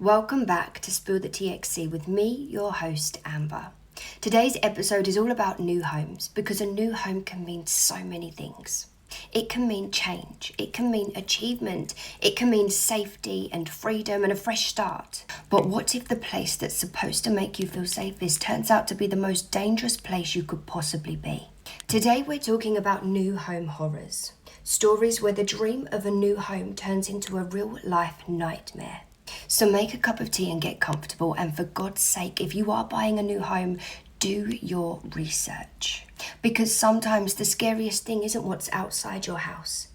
Welcome back to Spill the TXC with me, your host, Amber. Today's episode is all about new homes because a new home can mean so many things. It can mean change, it can mean achievement, it can mean safety and freedom and a fresh start. But what if the place that's supposed to make you feel safest turns out to be the most dangerous place you could possibly be? Today we're talking about new home horrors. Stories where the dream of a new home turns into a real-life nightmare. So make a cup of tea and get comfortable, and for God's sake, if you are buying a new home, do your research. Because sometimes the scariest thing isn't what's outside your house,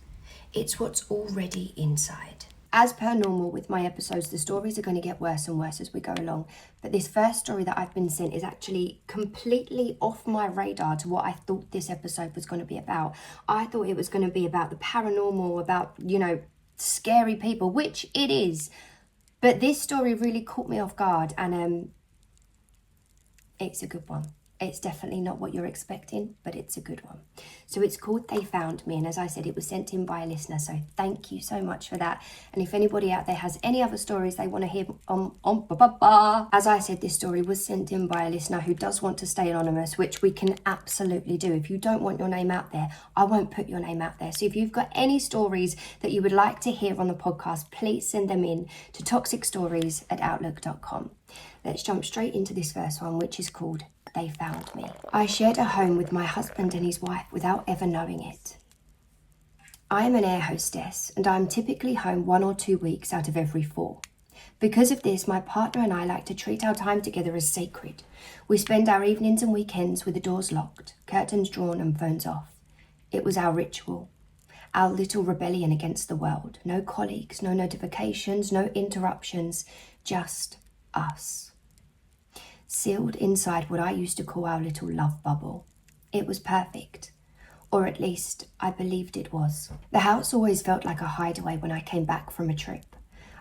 it's what's already inside. As per normal with my episodes, the stories are going to get worse and worse as we go along. But this first story that I've been sent is actually completely off my radar to what I thought this episode was going to be about. I thought it was going to be about the paranormal, about, scary people, which it is. But this story really caught me off guard, and it's a good one. It's definitely not what you're expecting, but it's a good one. So it's called They Found Me, and as I said, it was sent in by a listener, so thank you so much for that. And if anybody out there has any other stories they want to hear as I said, this story was sent in by a listener who does want to stay anonymous, which we can absolutely do. If you don't want your name out there, I won't put your name out there. So if you've got any stories that you would like to hear on the podcast, please send them in to toxicstories@outlook.com. Let's jump straight into this first one, which is called They Found Me. I shared a home with my husband and his wife without ever knowing it. I am an air hostess, and I am typically home 1 or 2 weeks out of every 4. Because of this, my partner and I like to treat our time together as sacred. We spend our evenings and weekends with the doors locked, curtains drawn and phones off. It was our ritual, our little rebellion against the world. No colleagues, no notifications, no interruptions, just us. Sealed inside what I used to call our little love bubble. It was perfect, or at least I believed it was. The house always felt like a hideaway when I came back from a trip.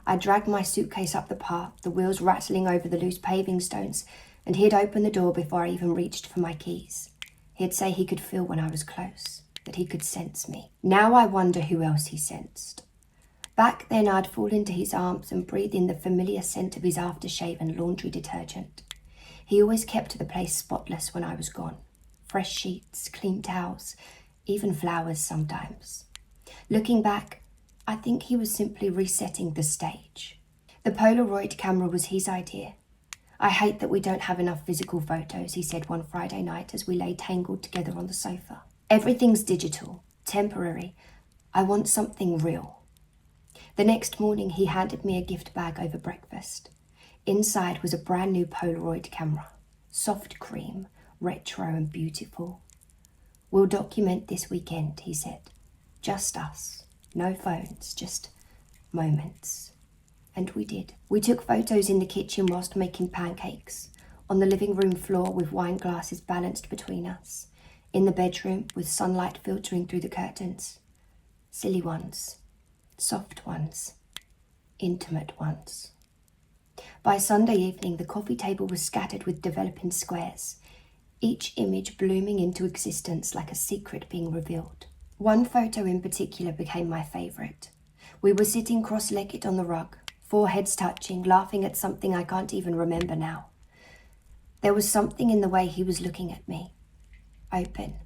I dragged my suitcase up the path, the wheels rattling over the loose paving stones, and he'd open the door before I even reached for my keys. He'd say he could feel when I was close, that he could sense me. Now I wonder who else he sensed. Back then I'd fall into his arms and breathe in the familiar scent of his aftershave and laundry detergent. He always kept the place spotless when I was gone. Fresh sheets, clean towels, even flowers sometimes. Looking back, I think he was simply resetting the stage. The Polaroid camera was his idea. I hate that we don't have enough physical photos, he said one Friday night as we lay tangled together on the sofa. Everything's digital, temporary. I want something real. The next morning he handed me a gift bag over breakfast. Inside was a brand new Polaroid camera, soft cream, retro and beautiful. We'll document this weekend, he said. Just us, no phones, just moments. And we did. We took photos in the kitchen whilst making pancakes, on the living room floor with wine glasses balanced between us, in the bedroom with sunlight filtering through the curtains. Silly ones, soft ones, intimate ones. By Sunday evening, the coffee table was scattered with developing squares, each image blooming into existence like a secret being revealed. One photo in particular became my favourite. We were sitting cross-legged on the rug, foreheads touching, laughing at something I can't even remember now. There was something in the way he was looking at me, open,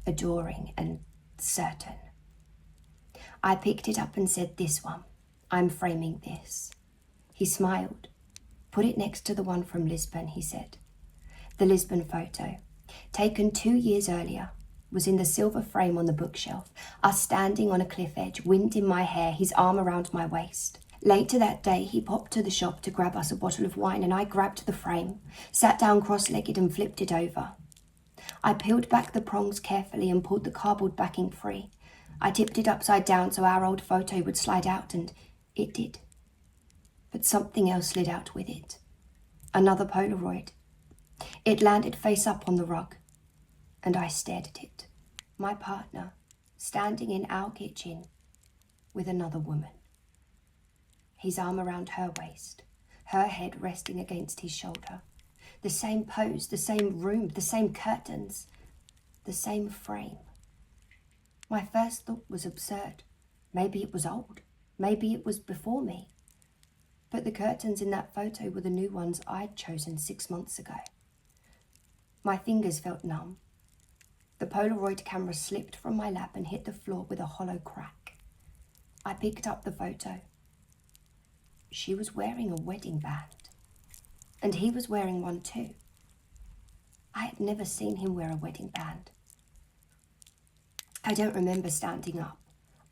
adoring, and certain. I picked it up and said, "This one, I'm framing this." He smiled. "Put it next to the one from Lisbon," he said. The Lisbon photo, taken 2 years earlier, was in the silver frame on the bookshelf, us standing on a cliff edge, wind in my hair, his arm around my waist. Later that day, he popped to the shop to grab us a bottle of wine, and I grabbed the frame, sat down cross-legged and flipped it over. I peeled back the prongs carefully and pulled the cardboard backing free. I tipped it upside down so our old photo would slide out, and it did. But something else slid out with it. Another Polaroid. It landed face up on the rug, and I stared at it. My partner, standing in our kitchen with another woman. His arm around her waist, her head resting against his shoulder. The same pose, the same room, the same curtains, the same frame. My first thought was absurd. Maybe it was old. Maybe it was before me. But the curtains in that photo were the new ones I'd chosen 6 months ago. My fingers felt numb. The Polaroid camera slipped from my lap and hit the floor with a hollow crack. I picked up the photo. She was wearing a wedding band, and he was wearing one too. I had never seen him wear a wedding band. I don't remember standing up.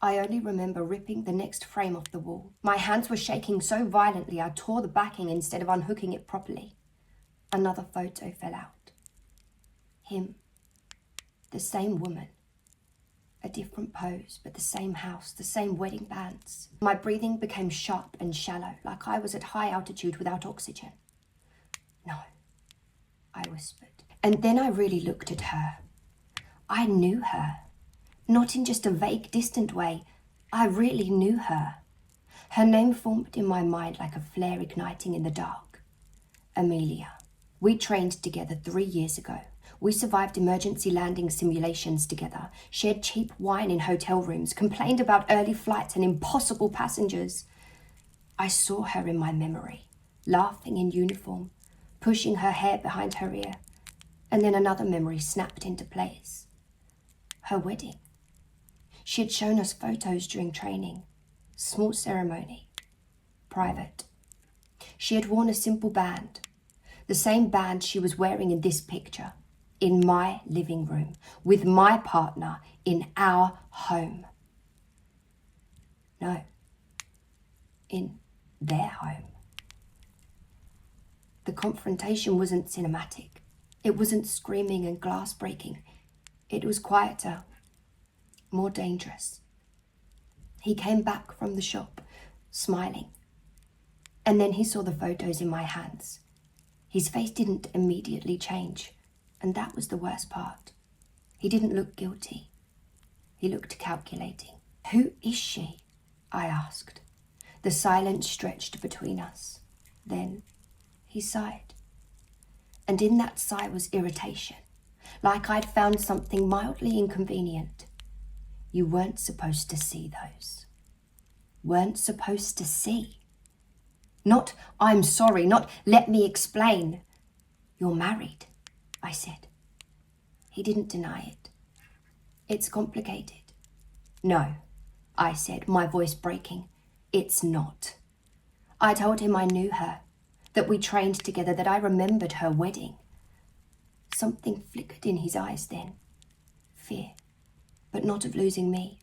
I only remember ripping the next frame off the wall. My hands were shaking so violently I tore the backing instead of unhooking it properly. Another photo fell out. Him. The same woman. A different pose, but the same house, the same wedding bands. My breathing became sharp and shallow, like I was at high altitude without oxygen. No, I whispered. And then I really looked at her. I knew her. Not in just a vague, distant way. I really knew her. Her name formed in my mind like a flare igniting in the dark. Amelia. We trained together 3 years ago. We survived emergency landing simulations together, shared cheap wine in hotel rooms, complained about early flights and impossible passengers. I saw her in my memory, laughing in uniform, pushing her hair behind her ear, and then another memory snapped into place. Her wedding. She had shown us photos during training. Small ceremony. Private. She had worn a simple band. The same band she was wearing in this picture. In my living room. With my partner. In our home. No. In their home. The confrontation wasn't cinematic. It wasn't screaming and glass breaking. It was quieter. More dangerous. He came back from the shop, smiling. And then he saw the photos in my hands. His face didn't immediately change, and that was the worst part. He didn't look guilty. He looked calculating. Who is she? I asked. The silence stretched between us. Then he sighed. And in that sigh was irritation, like I'd found something mildly inconvenient. You weren't supposed to see those. Weren't supposed to see. Not, I'm sorry, not, let me explain. You're married, I said. He didn't deny it. It's complicated. No, I said, my voice breaking. It's not. I told him I knew her, that we trained together, that I remembered her wedding. Something flickered in his eyes then. Fear. But not of losing me.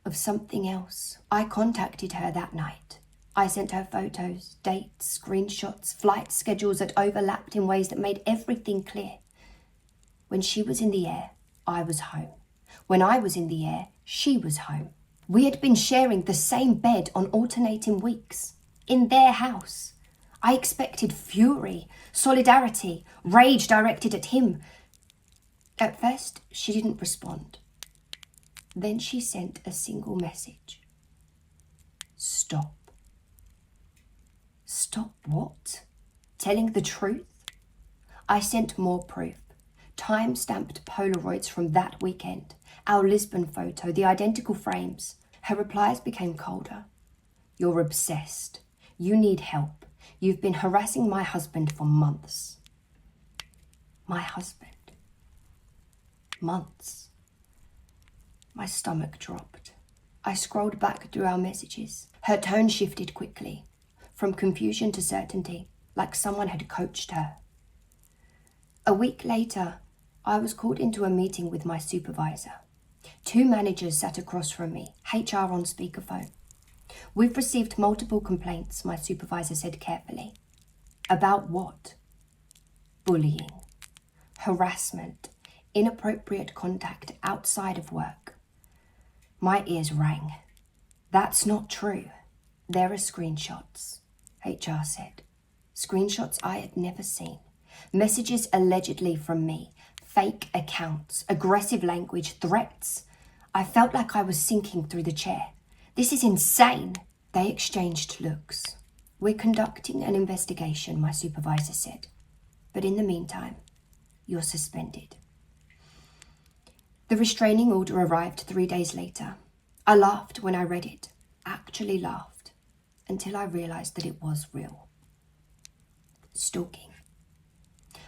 Of something else. I contacted her that night. I sent her photos, dates, screenshots, flight schedules that overlapped in ways that made everything clear. When she was in the air, I was home. When I was in the air, she was home. We had been sharing the same bed on alternating weeks. In their house. I expected fury, solidarity, rage directed at him. At first, she didn't respond. Then she sent a single message. Stop. Stop what? Telling the truth? I sent more proof. Time-stamped Polaroids from that weekend. Our Lisbon photo, the identical frames. Her replies became colder. You're obsessed. You need help. You've been harassing my husband for months. My husband. Months. My stomach dropped. I scrolled back through our messages. Her tone shifted quickly, from confusion to certainty, like someone had coached her. A week later, I was called into a meeting with my supervisor. 2 managers sat across from me, HR on speakerphone. We've received multiple complaints, my supervisor said carefully. About what? Bullying, harassment, inappropriate contact outside of work. My ears rang. That's not true. There are screenshots, HR said. Screenshots I had never seen. Messages allegedly from me. Fake accounts, aggressive language, threats. I felt like I was sinking through the chair. This is insane. They exchanged looks. We're conducting an investigation, my supervisor said. But in the meantime, you're suspended. The restraining order arrived 3 days later. I laughed when I read it. Actually laughed. until I realised that it was real. Stalking.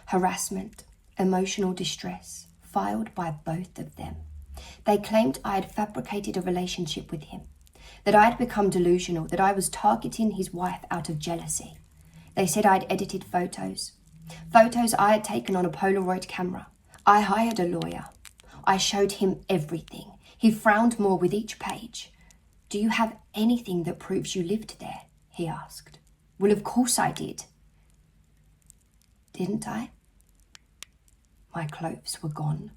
Harassment, emotional distress, filed by both of them. They claimed I had fabricated a relationship with him, that I had become delusional, that I was targeting his wife out of jealousy. They said I'd edited photos I had taken on a Polaroid camera. I hired a lawyer. I showed him everything. He frowned more with each page. "Do you have anything that proves you lived there?" he asked. "Well, of course I did." Didn't I? My clothes were gone.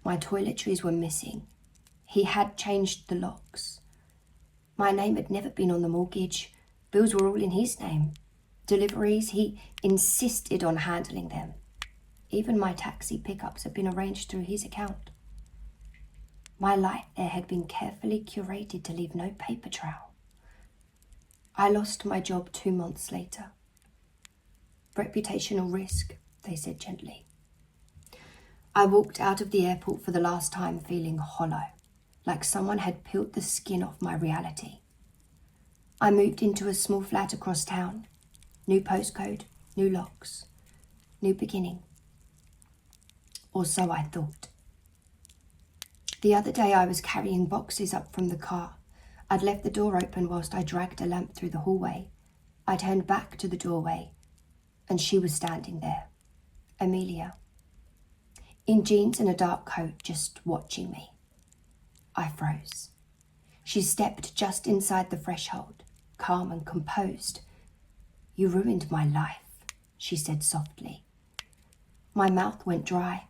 My toiletries were missing. He had changed the locks. My name had never been on the mortgage. Bills were all in his name. Deliveries, he insisted on handling them. Even my taxi pickups had been arranged through his account. My life there had been carefully curated to leave no paper trail. I lost my job 2 months later. Reputational risk, they said gently. I walked out of the airport for the last time feeling hollow, like someone had peeled the skin off my reality. I moved into a small flat across town. New postcode, new locks, new beginning. Or so I thought. The other day I was carrying boxes up from the car. I'd left the door open whilst I dragged a lamp through the hallway. I turned back to the doorway, and she was standing there, Amelia, in jeans and a dark coat, just watching me. I froze. She stepped just inside the threshold, calm and composed. "You ruined my life," she said softly. My mouth went dry.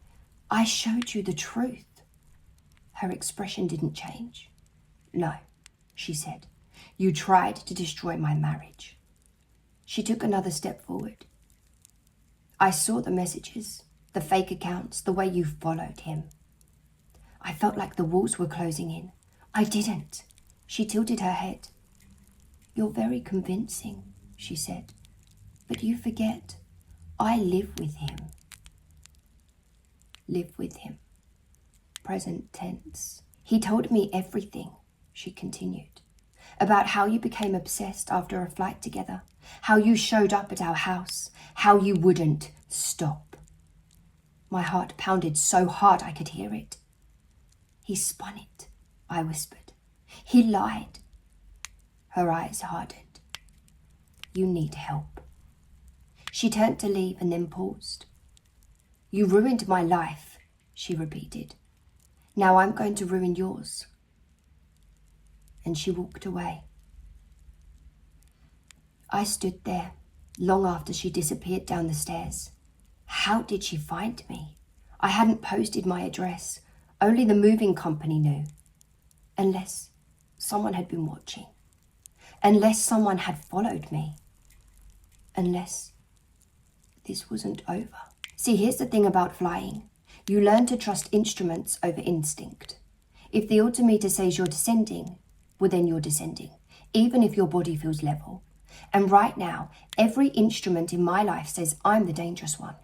"I showed you the truth." Her expression didn't change. "No," she said. "You tried to destroy my marriage." She took another step forward. "I saw the messages, the fake accounts, the way you followed him. I felt like the walls were closing in. I didn't." She tilted her head. "You're very convincing," she said. "But you forget, I live with him." Live with him. Present tense. "He told me everything," she continued, "about how you became obsessed after a flight together, how you showed up at our house, how you wouldn't stop." My heart pounded so hard I could hear it. "He spun it," I whispered. "He lied." Her eyes hardened. "You need help." She turned to leave and then paused. "You ruined my life," she repeated. "Now I'm going to ruin yours." And she walked away. I stood there long after she disappeared down the stairs. How did she find me? I hadn't posted my address. Only the moving company knew. Unless someone had been watching. Unless someone had followed me. Unless this wasn't over. See, here's the thing about flying. You learn to trust instruments over instinct. If the altimeter says you're descending, well then you're descending, even if your body feels level. And right now, every instrument in my life says I'm the dangerous one.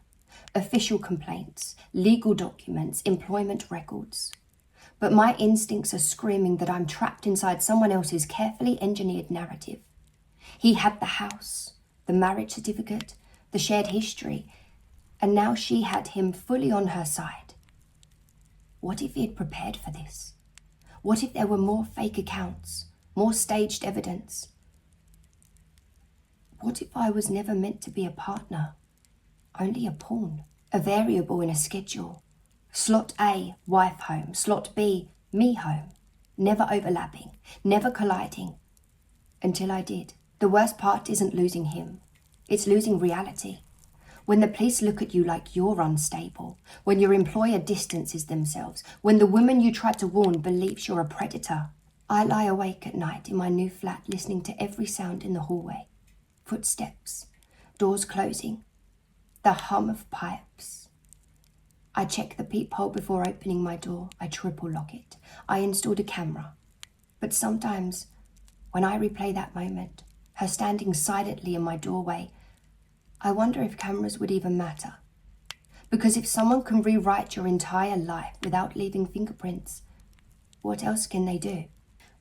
Official complaints, legal documents, employment records. But my instincts are screaming that I'm trapped inside someone else's carefully engineered narrative. He had the house, the marriage certificate, the shared history, and now she had him fully on her side. What if he had prepared for this? What if there were more fake accounts, more staged evidence? What if I was never meant to be a partner, only a pawn, a variable in a schedule? Slot A, wife home, slot B, me home, never overlapping, never colliding, until I did. The worst part isn't losing him, it's losing reality. When the police look at you like you're unstable, when your employer distances themselves, when the woman you tried to warn believes you're a predator. I lie awake at night in my new flat listening to every sound in the hallway. Footsteps, doors closing, the hum of pipes. I check the peephole before opening my door. I triple lock it. I installed a camera. But sometimes, when I replay that moment, her standing silently in my doorway, I wonder if cameras would even matter. Because if someone can rewrite your entire life without leaving fingerprints, what else can they do?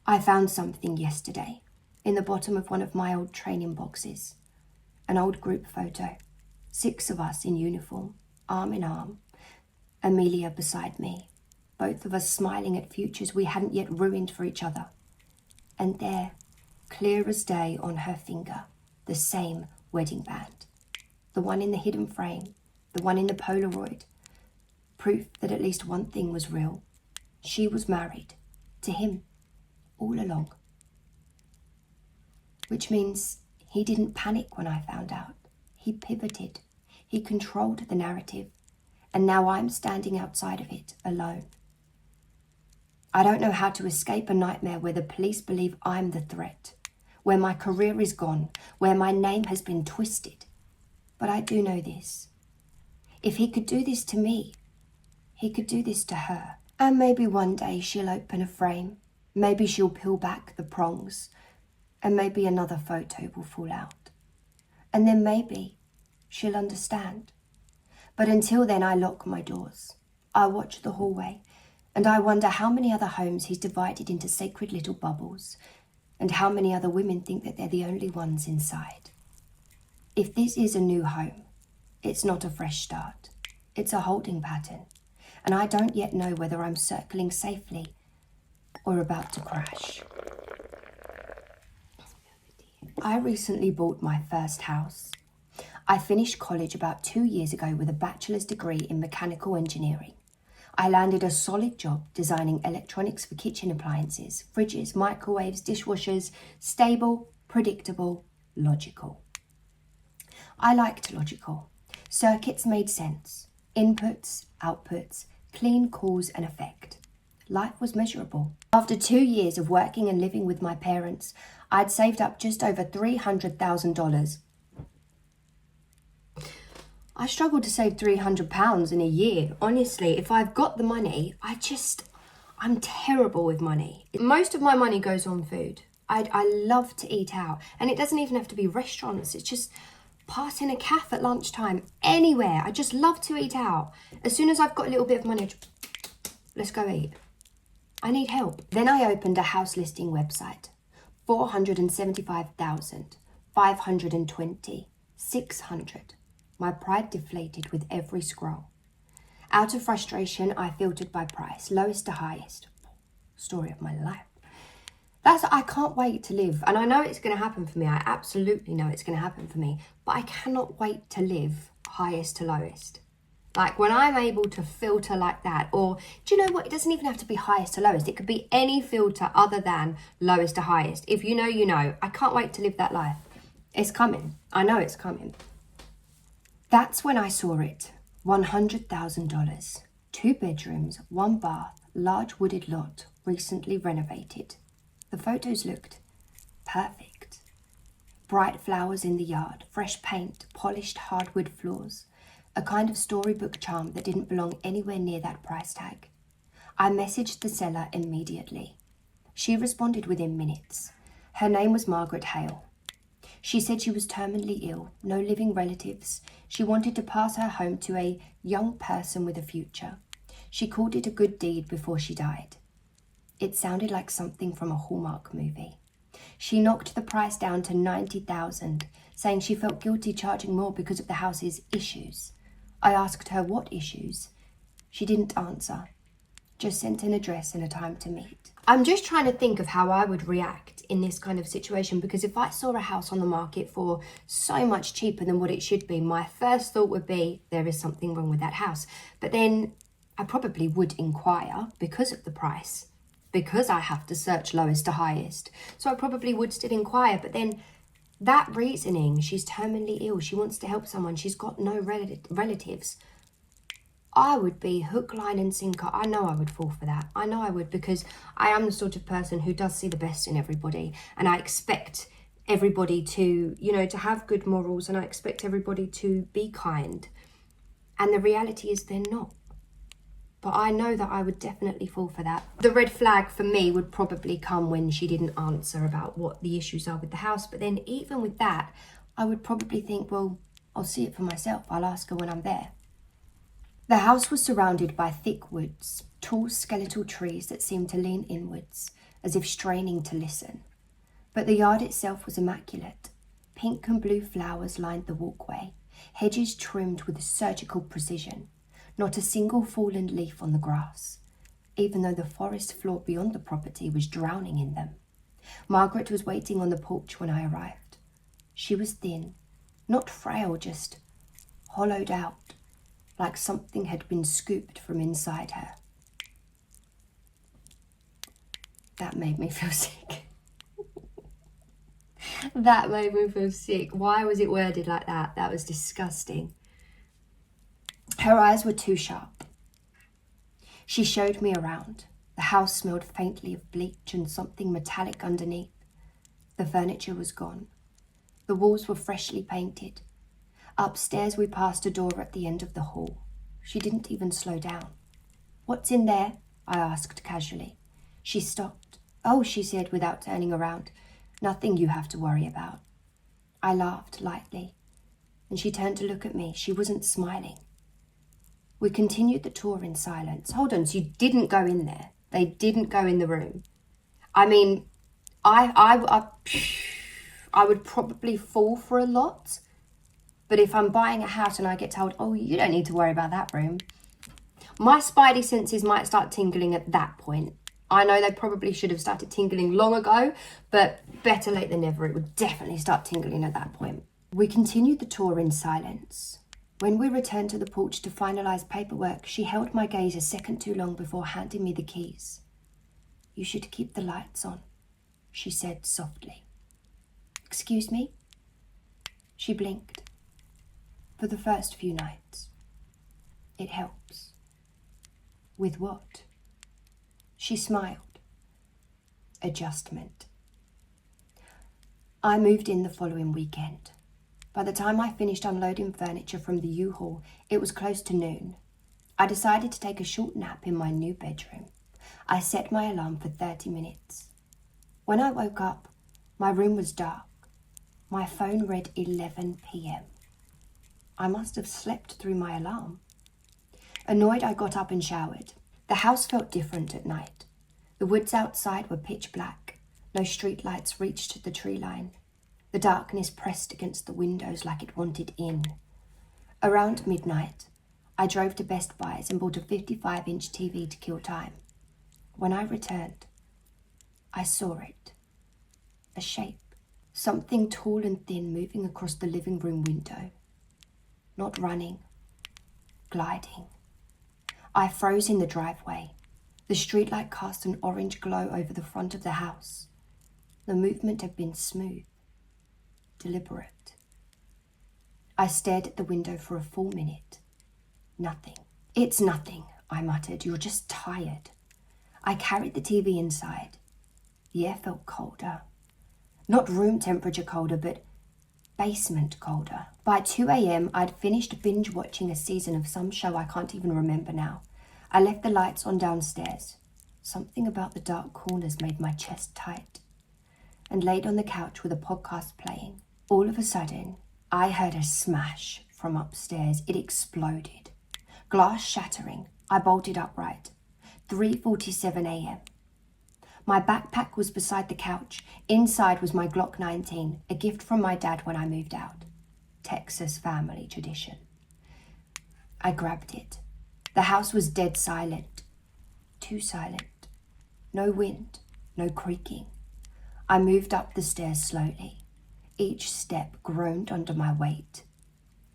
I found something yesterday. in the bottom of one of my old training boxes. An old group photo. 6 of us in uniform, arm in arm. Amelia beside me. Both of us smiling at futures we hadn't yet ruined for each other. And there, clear as day on her finger, the same wedding band. The one in the hidden frame, the one in the Polaroid. Proof that at least one thing was real. She was married to him all along. Which means he didn't panic when I found out. He pivoted. He controlled the narrative. And now I'm standing outside of it, alone. I don't know how to escape a nightmare where the police believe I'm the threat, where my career is gone, where my name has been twisted. But I do know this. If he could do this to me, he could do this to her. And maybe one day she'll open a frame. Maybe she'll peel back the prongs. And maybe another photo will fall out. And then maybe she'll understand. But until then, I lock my doors. I watch the hallway, and I wonder how many other homes he's divided into sacred little bubbles, and how many other women think that they're the only ones inside. If this is a new home, it's not a fresh start. It's a holding pattern, and I don't yet know whether I'm circling safely or about to crash. I recently bought my first house. I finished college about 2 years ago with a bachelor's degree in mechanical engineering. I landed a solid job designing electronics for kitchen appliances, fridges, microwaves, dishwashers, stable, predictable, logical. I liked logical. Circuits made sense. Inputs, outputs, clean cause and effect. Life was measurable. After 2 years of working and living with my parents, I'd saved up just over $300,000. I struggled to save £300 in a year. Honestly, if I've got the money, I'm terrible with money. Most of my money goes on food. I love to eat out. And it doesn't even have to be restaurants. It's just passing a cafe at lunchtime, anywhere. I just love to eat out. As soon as I've got a little bit of money, let's go eat. I need help. Then I opened a house listing website. 475,000, 520, 600. My pride deflated with every scroll. Out of frustration, I filtered by price, lowest to highest. Story of my life. I can't wait to live. And I know it's going to happen for me. I absolutely know it's going to happen for me. But I cannot wait to live highest to lowest. Like when I'm able to filter like that, or do you know what? It doesn't even have to be highest to lowest. It could be any filter other than lowest to highest. If you know, you know. I can't wait to live that life. It's coming. I know it's coming. That's when I saw it. $100,000. 2 bedrooms, 1 bath, large wooded lot, recently renovated. The photos looked perfect. Bright flowers in the yard, fresh paint, polished hardwood floors. A kind of storybook charm that didn't belong anywhere near that price tag. I messaged the seller immediately. She responded within minutes. Her name was Margaret Hale. She said she was terminally ill, no living relatives. She wanted to pass her home to a young person with a future. She called it a good deed before she died. It sounded like something from a Hallmark movie. She knocked the price down to $90,000, saying she felt guilty charging more because of the house's issues. I asked her what issues. She didn't answer, just sent an address and a time to meet. I'm just trying to think of how I would react in this kind of situation, because if I saw a house on the market for so much cheaper than what it should be, my first thought would be there is something wrong with that house. But then I probably would inquire because of the price, because I have to search lowest to highest. So I probably would still inquire, but then that reasoning, she's terminally ill, she wants to help someone, she's got no relatives. I would be hook, line and sinker. I know I would fall for that. I know I would, because I am the sort of person who does see the best in everybody. And I expect everybody to, to have good morals, and I expect everybody to be kind. And the reality is they're not. But I know that I would definitely fall for that. The red flag for me would probably come when she didn't answer about what the issues are with the house. But then even with that, I would probably think, well, I'll see it for myself. I'll ask her when I'm there. The house was surrounded by thick woods, tall skeletal trees that seemed to lean inwards, as if straining to listen. But the yard itself was immaculate. Pink and blue flowers lined the walkway, hedges trimmed with surgical precision, not a single fallen leaf on the grass, even though the forest floor beyond the property was drowning in them. Margaret was waiting on the porch when I arrived. She was thin, not frail, just hollowed out, like something had been scooped from inside her. That made me feel sick. That made me feel sick. Why was it worded like that? That was disgusting. Her eyes were too sharp. She showed me around. The house smelled faintly of bleach and something metallic underneath. The furniture was gone. The walls were freshly painted. Upstairs we passed a door at the end of the hall. She didn't even slow down. "What's in there?" I asked casually. She stopped. "Oh," she said without turning around. "Nothing you have to worry about." I laughed lightly, and she turned to look at me. She wasn't smiling. We continued the tour in silence. Hold on, so you didn't go in there? They didn't go in the room? I mean, I would probably fall for a lot, but if I'm buying a house and I get told, "Oh, you don't need to worry about that room," my spidey senses might start tingling at that point. I know they probably should have started tingling long ago, but better late than never. It would definitely start tingling at that point. We continued the tour in silence. When we returned to the porch to finalise paperwork, she held my gaze a second too long before handing me the keys. "You should keep the lights on," she said softly. "Excuse me?" She blinked. "For the first few nights. It helps." "With what?" She smiled. "Adjustment." I moved in the following weekend. By the time I finished unloading furniture from the U-Haul, it was close to noon. I decided to take a short nap in my new bedroom. I set my alarm for 30 minutes. When I woke up, my room was dark. My phone read 11 p.m. I must have slept through my alarm. Annoyed, I got up and showered. The house felt different at night. The woods outside were pitch black. No street lights reached the tree line. The darkness pressed against the windows like it wanted in. Around midnight, I drove to Best Buy's and bought a 55-inch TV to kill time. When I returned, I saw it. A shape. Something tall and thin moving across the living room window. Not running. Gliding. I froze in the driveway. The streetlight cast an orange glow over the front of the house. The movement had been smooth. Deliberate. I stared at the window for a full minute. Nothing. "It's nothing," I muttered. "You're just tired." I carried the TV inside. The air felt colder. Not room temperature colder, but basement colder. By 2 a.m, I'd finished binge watching a season of some show I can't even remember now. I left the lights on downstairs. Something about the dark corners made my chest tight. And laid on the couch with a podcast playing. All of a sudden, I heard a smash from upstairs. It exploded. Glass shattering. I bolted upright. 3:47 a.m. My backpack was beside the couch. Inside was my Glock 19, a gift from my dad when I moved out. Texas family tradition. I grabbed it. The house was dead silent. Too silent. No wind, no creaking. I moved up the stairs slowly. Each step groaned under my weight.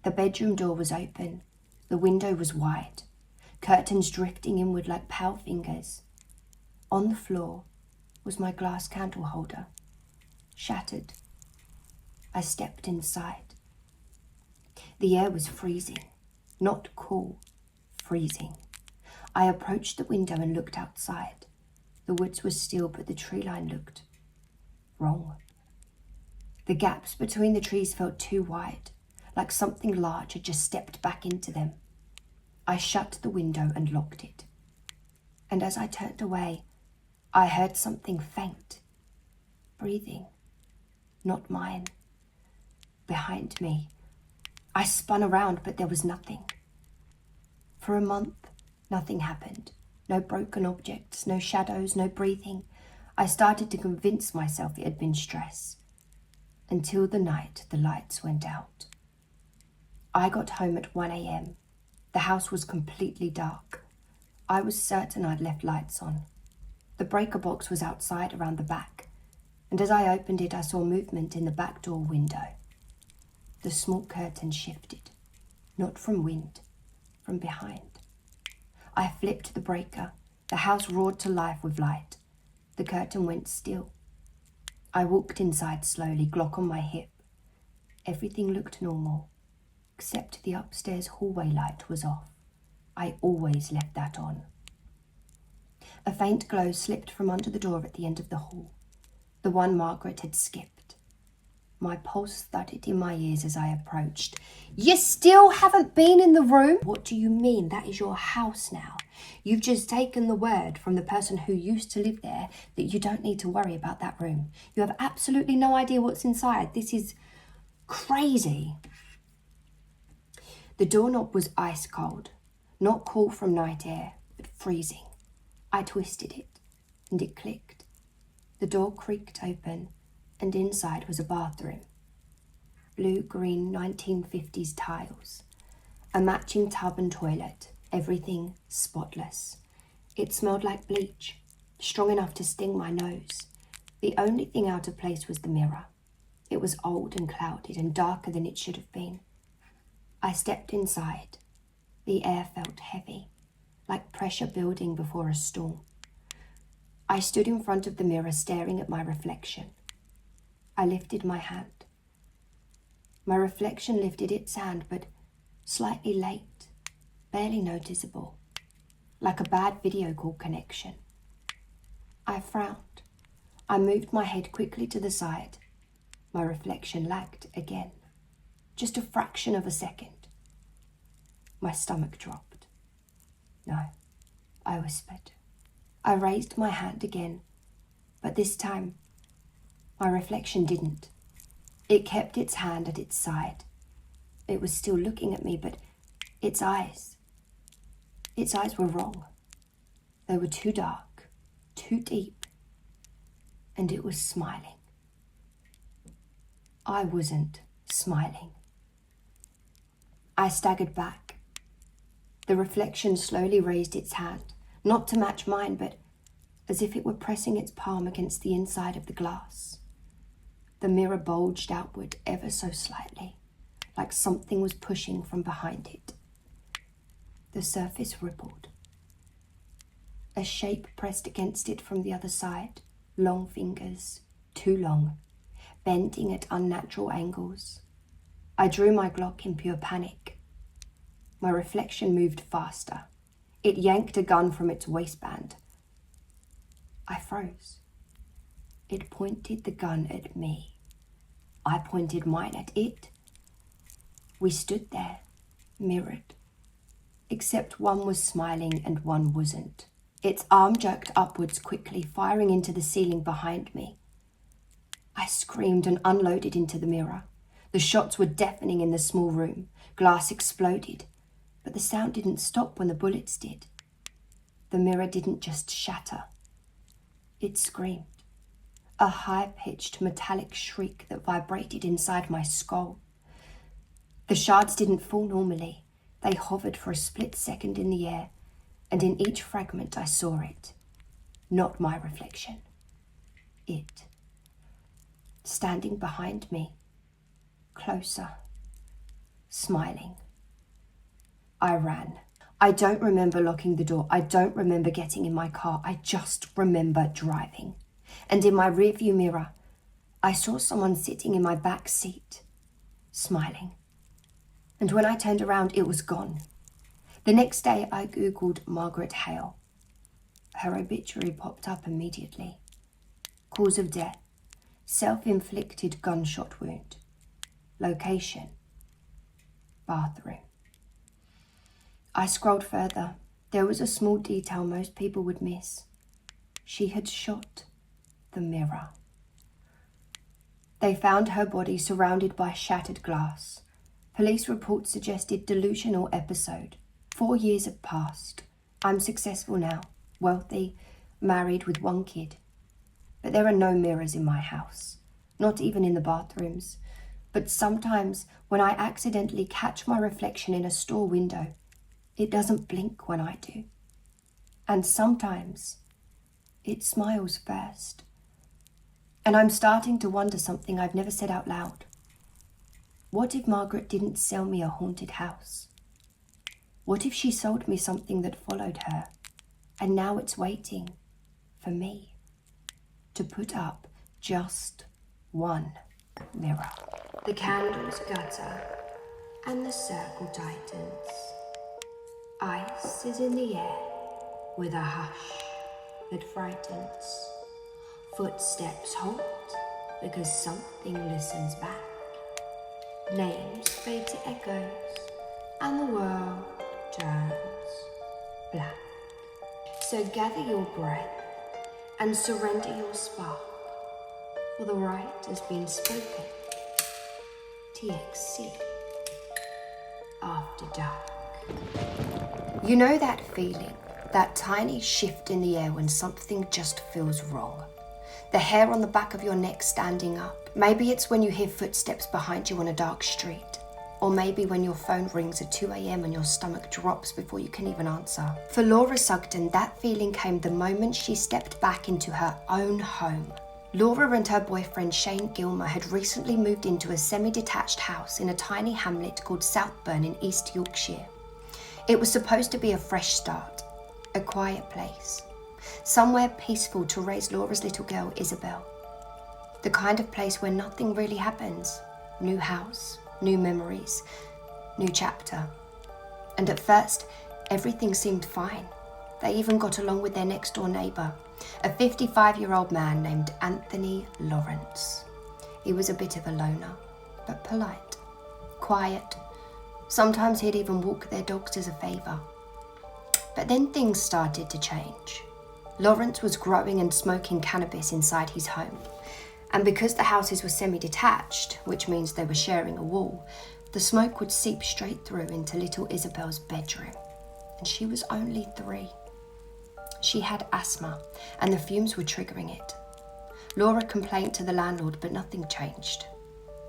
The bedroom door was open. The window was wide. Curtains drifting inward like pale fingers. On the floor was my glass candle holder. Shattered. I stepped inside. The air was freezing. Not cool. Freezing. I approached the window and looked outside. The woods were still, but the tree line looked wrong. The gaps between the trees felt too wide, like something large had just stepped back into them. I shut the window and locked it. And as I turned away, I heard something faint. Breathing. Not mine. Behind me. I spun around, but there was nothing. For a month, nothing happened. No broken objects, no shadows, no breathing. I started to convince myself it had been stress, until the night the lights went out. I got home at 1 a.m. The house was completely dark. I was certain I'd left lights on. The breaker box was outside around the back, and as I opened it, I saw movement in the back door window. The small curtain shifted, not from wind, from behind. I flipped the breaker. The house roared to life with light. The curtain went still. I walked inside slowly, Glock on my hip. Everything looked normal, except the upstairs hallway light was off. I always left that on. A faint glow slipped from under the door at the end of the hall, the one Margaret had skipped. My pulse thudded in my ears as I approached. You still haven't been in the room? What do you mean? That is your house now. You've just taken the word from the person who used to live there that you don't need to worry about that room. You have absolutely no idea what's inside. This is crazy. The doorknob was ice cold, not cool from night air, but freezing. I twisted it, and it clicked. The door creaked open, and inside was a bathroom. Blue-green 1950s tiles, a matching tub and toilet, everything spotless. It smelled like bleach, strong enough to sting my nose. The only thing out of place was the mirror. It was old and clouded and darker than it should have been. I stepped inside. The air felt heavy, like pressure building before a storm. I stood in front of the mirror staring at my reflection. I lifted my hand. My reflection lifted its hand, but slightly late, barely noticeable, like a bad video call connection. I frowned. I moved my head quickly to the side. My reflection lagged again, just a fraction of a second. My stomach dropped. No, I whispered. I raised my hand again, but this time, my reflection didn't. It kept its hand at its side. It was still looking at me, but its eyes were wrong. They were too dark, too deep, and it was smiling. I wasn't smiling. I staggered back. The reflection slowly raised its hand, not to match mine, but as if it were pressing its palm against the inside of the glass. The mirror bulged outward ever so slightly, like something was pushing from behind it. The surface rippled. A shape pressed against it from the other side, long fingers, too long, bending at unnatural angles. I drew my Glock in pure panic. My reflection moved faster. It yanked a gun from its waistband. I froze. It pointed the gun at me. I pointed mine at it. We stood there, mirrored, except one was smiling and one wasn't. Its arm jerked upwards quickly, firing into the ceiling behind me. I screamed and unloaded into the mirror. The shots were deafening in the small room. Glass exploded, but the sound didn't stop when the bullets did. The mirror didn't just shatter. It screamed, a high-pitched metallic shriek that vibrated inside my skull. The shards didn't fall normally. They hovered for a split second in the air, and in each fragment I saw it. Not my reflection. It. Standing behind me. Closer. Smiling. I ran. I don't remember locking the door. I don't remember getting in my car. I just remember driving. And in my rearview mirror, I saw someone sitting in my back seat, smiling. And when I turned around, it was gone. The next day, I Googled Margaret Hale. Her obituary popped up immediately. Cause of death, self-inflicted gunshot wound. Location, bathroom. I scrolled further. There was a small detail most people would miss. She had shot the mirror. They found her body surrounded by shattered glass. Police reports suggested delusional episode. 4 years have passed. I'm successful now, wealthy, married with 1 kid. But there are no mirrors in my house, not even in the bathrooms. But sometimes when I accidentally catch my reflection in a store window, it doesn't blink when I do. And sometimes it smiles first. And I'm starting to wonder something I've never said out loud. What if Margaret didn't sell me a haunted house? What if she sold me something that followed her, and now it's waiting for me to put up just one mirror? The candles gutter and the circle tightens. Ice is in the air with a hush that frightens. Footsteps halt because something listens back. Names fade to echoes and the world turns black. So gather your breath and surrender your spark, for the right has been spoken. TXC After Dark. You know that feeling, that tiny shift in the air when something just feels wrong? The hair on the back of your neck standing up. Maybe it's when you hear footsteps behind you on a dark street. Or maybe when your phone rings at 2 a.m. and your stomach drops before you can even answer. For Laura Sugden, that feeling came the moment she stepped back into her own home. Laura and her boyfriend Shane Gilmer had recently moved into a semi-detached house in a tiny hamlet called Southburn in East Yorkshire. It was supposed to be a fresh start, a quiet place, somewhere peaceful to raise Laura's little girl Isabel. The kind of place where nothing really happens. New house, new memories, new chapter. And at first, everything seemed fine. They even got along with their next door neighbour, a 55-year-old man named Anthony Lawrence. He was a bit of a loner, but polite, quiet. Sometimes he'd even walk their dogs as a favour. But then things started to change. Lawrence was growing and smoking cannabis inside his home. And because the houses were semi-detached, which means they were sharing a wall, the smoke would seep straight through into little Isabel's bedroom. And she was only 3. She had asthma, and the fumes were triggering it. Laura complained to the landlord, but nothing changed.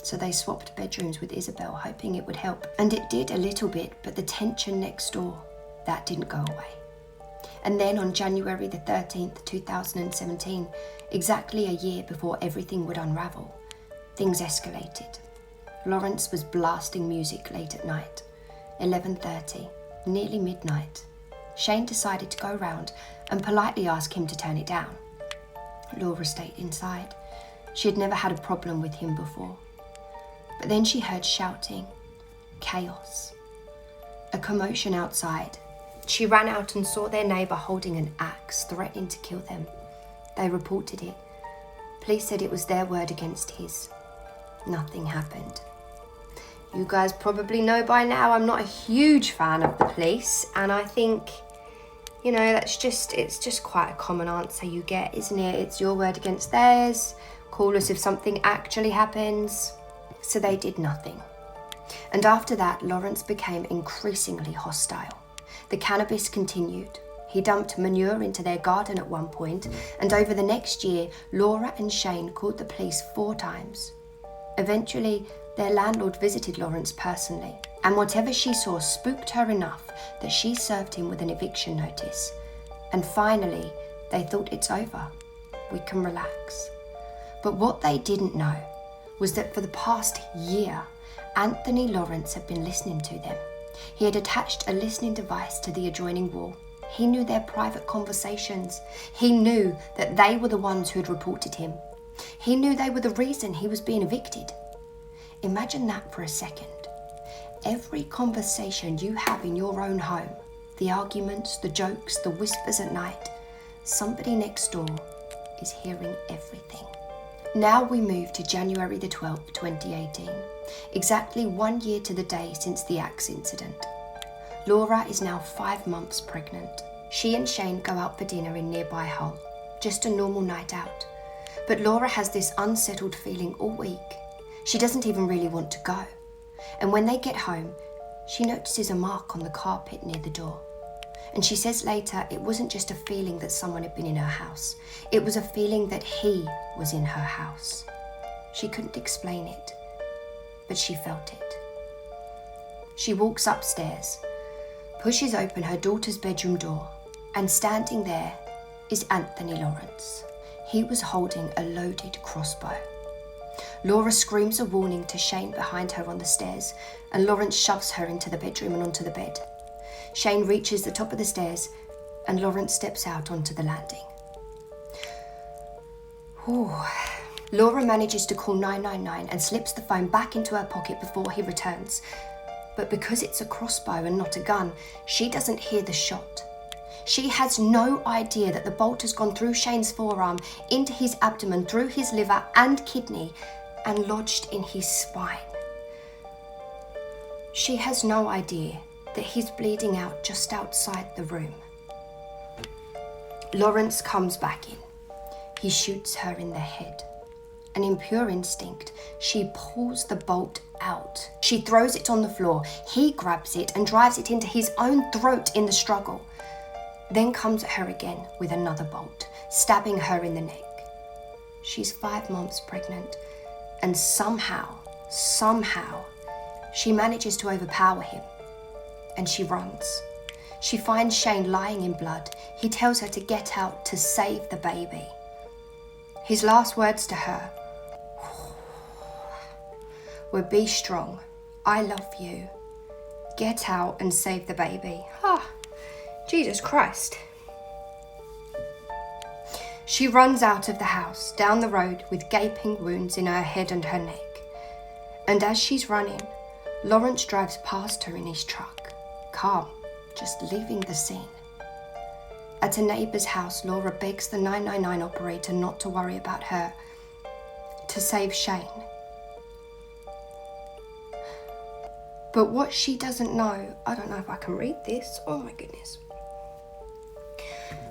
So they swapped bedrooms with Isabel, hoping it would help. And it did a little bit, but the tension next door, that didn't go away. And then on January the 13th, 2017, exactly a year before everything would unravel, things escalated. Lawrence was blasting music late at night, 11:30, nearly midnight. Shane decided to go round and politely ask him to turn it down. Laura stayed inside. She had never had a problem with him before. But then she heard shouting, chaos, a commotion outside. She ran out and saw their neighbour holding an axe, threatening to kill them. They reported it. Police said it was their word against his. Nothing happened. You guys probably know by now I'm not a huge fan of the police, and I think, it's just quite a common answer you get, isn't it? It's your word against theirs. Call us if something actually happens. So they did nothing. And after that, Lawrence became increasingly hostile. The cannabis continued. He dumped manure into their garden at one point, and over the next year, Laura and Shane called the police 4 times. Eventually, their landlord visited Lawrence personally, and whatever she saw spooked her enough that she served him with an eviction notice. And finally, they thought it's over. We can relax. But what they didn't know was that for the past year, Anthony Lawrence had been listening to them. He had attached a listening device to the adjoining wall. He knew their private conversations. He knew that they were the ones who had reported him. He knew they were the reason he was being evicted. Imagine that for a second. Every conversation you have in your own home, the arguments, the jokes, the whispers at night, somebody next door is hearing everything. Now we move to January the 12th, 2018, exactly 1 year to the day since the axe incident. Laura is now 5 months pregnant. She and Shane go out for dinner in nearby Hull, just a normal night out. But Laura has this unsettled feeling all week. She doesn't even really want to go. And when they get home, she notices a mark on the carpet near the door. And she says later it wasn't just a feeling that someone had been in her house. It was a feeling that he was in her house. She couldn't explain it, but she felt it. She walks upstairs, pushes open her daughter's bedroom door, and standing there is Anthony Lawrence. He was holding a loaded crossbow. Laura screams a warning to Shane behind her on the stairs, and Lawrence shoves her into the bedroom and onto the bed. Shane reaches the top of the stairs, and Lawrence steps out onto the landing. Ooh. Laura manages to call 999 and slips the phone back into her pocket before he returns. But because it's a crossbow and not a gun, she doesn't hear the shot. She has no idea that the bolt has gone through Shane's forearm, into his abdomen, through his liver and kidney, and lodged in his spine. She has no idea that he's bleeding out just outside the room. Lawrence comes back in. He shoots her in the head. And in pure instinct, she pulls the bolt out. She throws it on the floor. He grabs it and drives it into his own throat in the struggle. Then comes at her again with another bolt, stabbing her in the neck. She's 5 months pregnant, and somehow, she manages to overpower him. And she runs. She finds Shane lying in blood. He tells her to get out to save the baby. His last words to her were, "Be strong. I love you. Get out and save the baby." Jesus Christ. She runs out of the house, down the road, with gaping wounds in her head and her neck. And as she's running, Lawrence drives past her in his truck, calm, just leaving the scene. At a neighbour's house, Laura begs the 999 operator not to worry about her, to save Shane. But what she doesn't know, I don't know if I can read this, oh my goodness.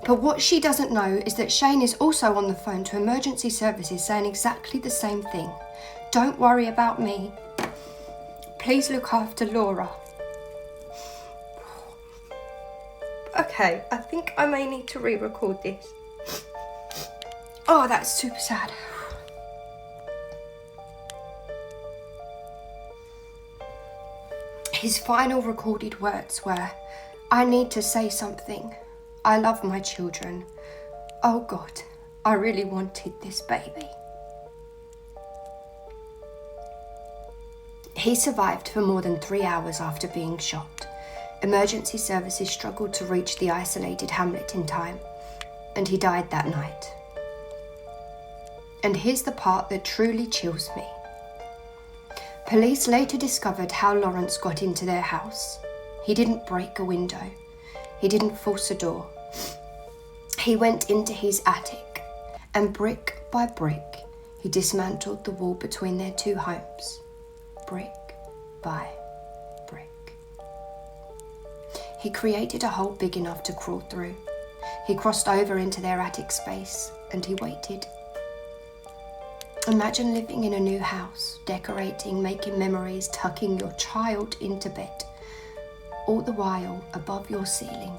But what she doesn't know is that Shane is also on the phone to emergency services saying exactly the same thing. "Don't worry about me. Please look after Laura." Okay, I think I may need to re-record this. Oh, that's super sad. His final recorded words were, "I need to say something. I love my children. Oh God, I really wanted this baby." He survived for more than 3 hours after being shot. Emergency services struggled to reach the isolated hamlet in time, and he died that night. And here's the part that truly chills me. Police later discovered how Lawrence got into their house. He didn't break a window. He didn't force a door. He went into his attic, and brick by brick, he dismantled the wall between their 2 homes. Brick by brick. He created a hole big enough to crawl through. He crossed over into their attic space, and he waited. Imagine living in a new house, decorating, making memories, tucking your child into bed. All the while, above your ceiling,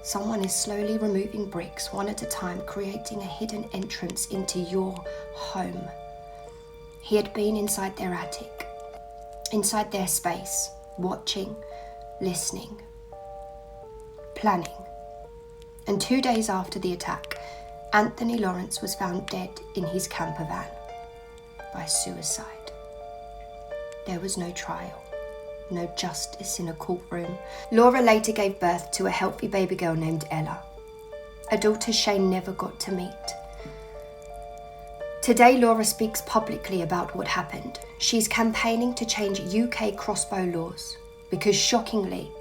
someone is slowly removing bricks one at a time, creating a hidden entrance into your home. He had been inside their attic, inside their space, watching, listening, planning. And 2 days after the attack, Anthony Lawrence was found dead in his camper van by suicide. There was no trial, no justice in a courtroom. Laura later gave birth to a healthy baby girl named Ella, a daughter Shane never got to meet. Today, Laura speaks publicly about what happened. She's campaigning to change UK crossbow laws because, shockingly,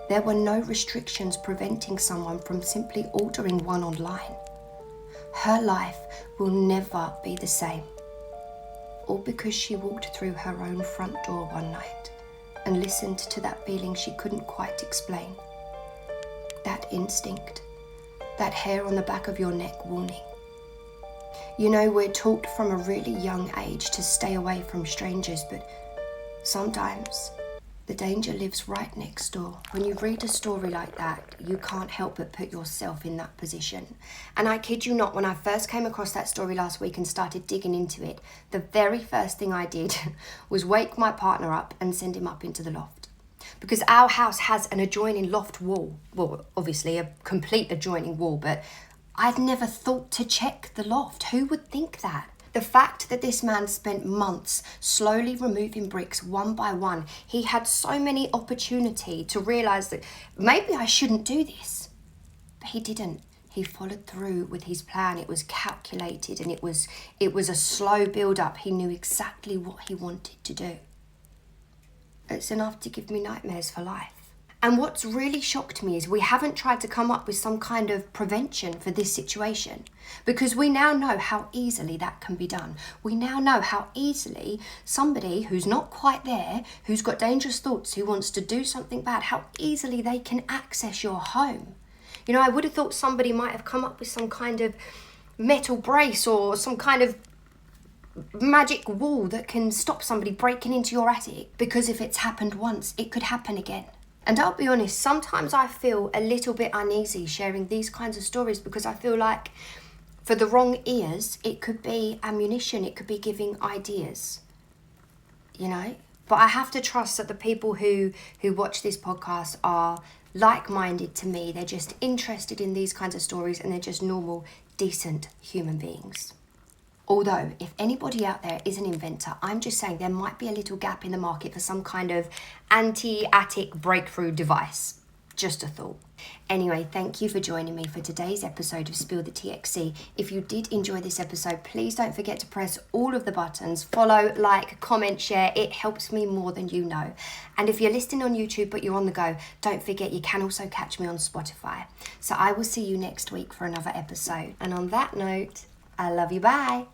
there were no restrictions preventing someone from simply ordering one online. Her life will never be the same. All because she walked through her own front door one night and listened to that feeling she couldn't quite explain. That instinct, that hair on the back of your neck warning. You know, we're taught from a really young age to stay away from strangers, but sometimes The danger lives right next door. When you read a story like that, you can't help but put yourself in that position. And I kid you not, when I first came across that story last week and started digging into it, the very first thing I did was wake my partner up and send him up into the loft. Because our house has an adjoining loft wall. Well, obviously a complete adjoining wall, but I'd never thought to check the loft. Who would think that? The fact that this man spent months slowly removing bricks one by one, he had so many opportunity to realise that maybe I shouldn't do this. But he didn't. He followed through with his plan. It was calculated and it was a slow build-up. He knew exactly what he wanted to do. It's enough to give me nightmares for life. And what's really shocked me is we haven't tried to come up with some kind of prevention for this situation, because we now know how easily that can be done. We now know how easily somebody who's not quite there, who's got dangerous thoughts, who wants to do something bad, how easily they can access your home. You know, I would have thought somebody might have come up with some kind of metal brace or some kind of magic wall that can stop somebody breaking into your attic, because if it's happened once, it could happen again. And I'll be honest, sometimes I feel a little bit uneasy sharing these kinds of stories, because I feel like for the wrong ears, it could be ammunition, it could be giving ideas, you know? But I have to trust that the people who watch this podcast are like-minded to me. They're just interested in these kinds of stories and they're just normal, decent human beings. Although, if anybody out there is an inventor, I'm just saying there might be a little gap in the market for some kind of anti-attic breakthrough device. Just a thought. Anyway, thank you for joining me for today's episode of Spill the TXC. If you did enjoy this episode, please don't forget to press all of the buttons. Follow, like, comment, share. It helps me more than you know. And if you're listening on YouTube but you're on the go, don't forget you can also catch me on Spotify. So I will see you next week for another episode. And on that note, I love you. Bye.